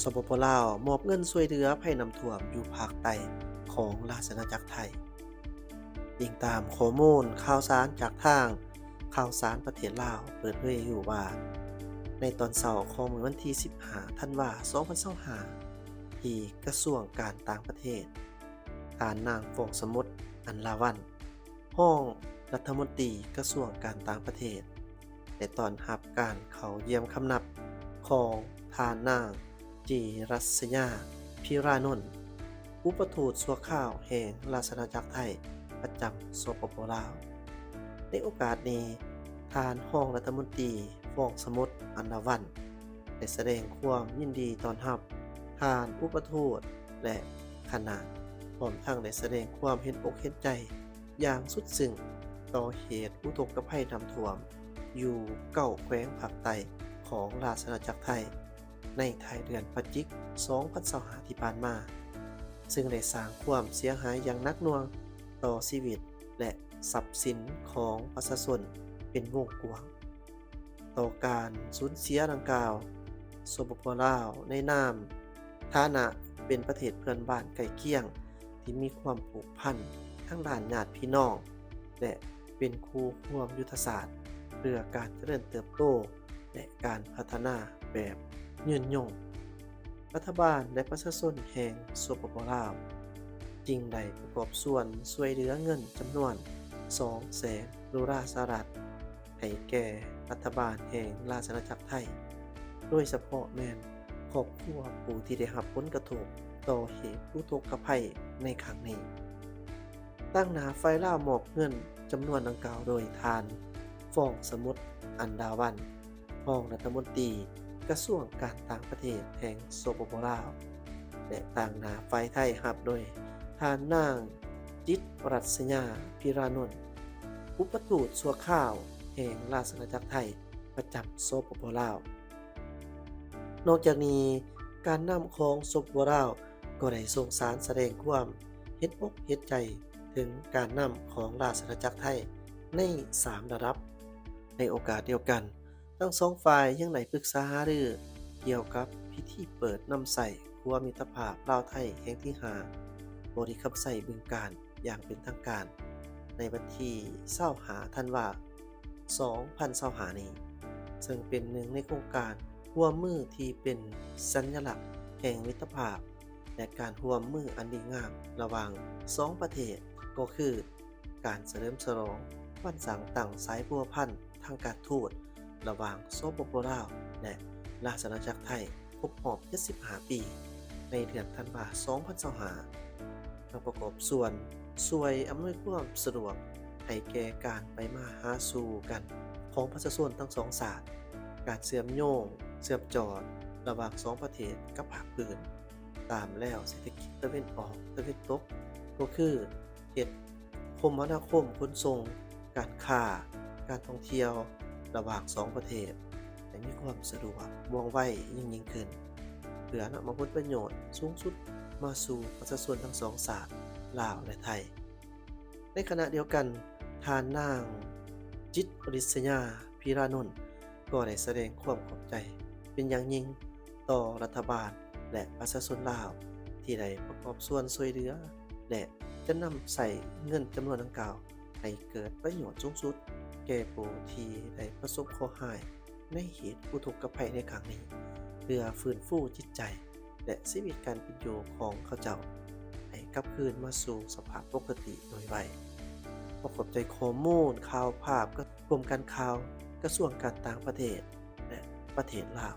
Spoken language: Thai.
สปปลาวมอบเงินช่วยเหลือภัยน้ำท่วมอยู่ภาคใต้ของราชอาณาจักรไทยอิงตามข้อมูลข่าวสารจากทางข่าวสารประเทศลาวเปิดเผยอยู่ว่าในตอนเช้าของมื้อวันที่15ธันวาคม2025ที่กระทรวงการต่างประเทศผ่านนางฟองสมุทรอันลาวันห้องรัฐมนตรีกระทรวงการต่างประเทศได้ต้อนรับการเข้าเยี่ยมคำนับของทานนางจีรัสยาพิรานนท์อุปทูตชั่วคราวแห่งราชอาณาจักรไทยประจำสปปลาวในโอกาสนี้ทานห้องรัฐมนตรีฟองสมุทรอันดาวันได้แสดงความยินดีต้อนรับทานอุปทูตและคณะพร้อมทั้งได้แสดงความเห็นอกเห็นใจอย่างสุดซึ้งต่อเหตุอุทกภัยน้ำท่วมอยู่เก้าแขวงภาคใต้ของราชอาณาจักรไทยในท้ายเดือนพฤศจิกายน2025ที่ผ่านมาซึ่งได้สร้างความเสียหายอย่างหนักหน่วงต่อชีวิตและทรัพย์สินของประชาชนเป็นวงกว้างต่อการสูญเสียดังกล่าวสปปลาวในนามฐานะเป็นประเทศเพื่อนบ้านใกล้เคียงที่มีความผูกพันทั้งด้านญาติพี่น้องและเป็นคู่ร่วมยุทธศาสตร์เพื่อการเจริญเติบโตและการพัฒนาแบบยืนยงรัฐบาลและประชาชนแห่งสปปลาวจึงได้ประกอบส่วนช่วยเหลือเงินจำนวน$200,000ให้แก่รัฐบาลแห่งราชอาณาจักรไทยโดยเฉพาะแม่นครอบครัวผู้ที่ได้รับผลกระทบต่อเหตุอุทกภัยในครั้งนี้ตั้งหน้าไฟลาวมอบเงินจำนวนดังกล่าวโดยทานฟองสมุทรอันดาวันรองรัฐมนตรีกระทรวงการต่างประเทศแห่งสปปลาวและตั้งหน้าไฟไทยรับโดยทานนางจิตรรัสยาพิรานนท์อุปทูตชั่วคราวแห่งราชอาณาจักรไทยประจำสปปลาวนอกจากนี้การนำของสปปลาวก็ได้ส่งสารแสดงความเห็นอกเห็นใจถึงการนำของราชอาณาจักรไทยใน3ระดับในโอกาสเดียวกันทั้งสองฝ่ายยังได้ปรึกษาหารือเกี่ยวกับพิธีเปิดน้ำใส่ครัวมิตรภาพลาวไทยแห่งที่5บริคับใส่บึงการอย่างเป็นทางการในวันที่25ธันวาคม2025นี้ซึ่งเป็นหนึ่งในโครงการร่วมมือที่เป็นสัญลักษณ์แห่งมิตรภาพและการร่วมมืออันดีงามระหว่าง2ประเทศก็คือการเฉลิมฉลองวันสร้างตั้งสายพัวพันธ์ทางการทูตระหว่างสปปลาวและราชอาณาจักรไทยครบรอบ75ปีในเดือนธันวาคม2025ทั้งประกอบส่วนช่วยอำนวยความสะดวกให้แก่การไปมาหาสู่กันของประชาชนทั้งสองศาสตร์การเชื่อมโยงเชื่อมจอดระหว่าง2ประเทศกับภาคพื้นตามแล้วเศรษฐกิจตะเวนออกตะเวนตกก็คือเฮ็ดคมนาคมขนส่งการค้าการท่องเที่ยวระหว่าง2ประเทศให้มีความสะดวกว่องไวยิ่งขึ้นเพื่อนำมาผลประโยชน์สูงสุดมาสู่ประชาชนทั้งสองศาสตร์ลาวและไทยในขณะเดียวกันทานนางจิตรริษยาพิรานนท์ก็ได้แสดงความขอบใจเป็นอย่างยิ่งต่อรัฐบาลและประชาชนลาวที่ได้ประกอบส่วนช่วยเหลือและจะนำใส่เงินจำนวนดังกล่าวให้เกิดประโยชน์สูงสุดแก่ผู้ที่ได้ประสบข้อหายในเหตุอุทกภัยในครั้งนี้เพื่อฟื้นฟูจิตใจและชีวิตการเป็นอยู่ของเขาเจ้าให้กลับคืนมาสู่สภาพปกติโดยไวประกอบใจข้อมูลข่าวภาพกับกรมการข่าวกระทรวงการต่างประเทศและประเทศลาว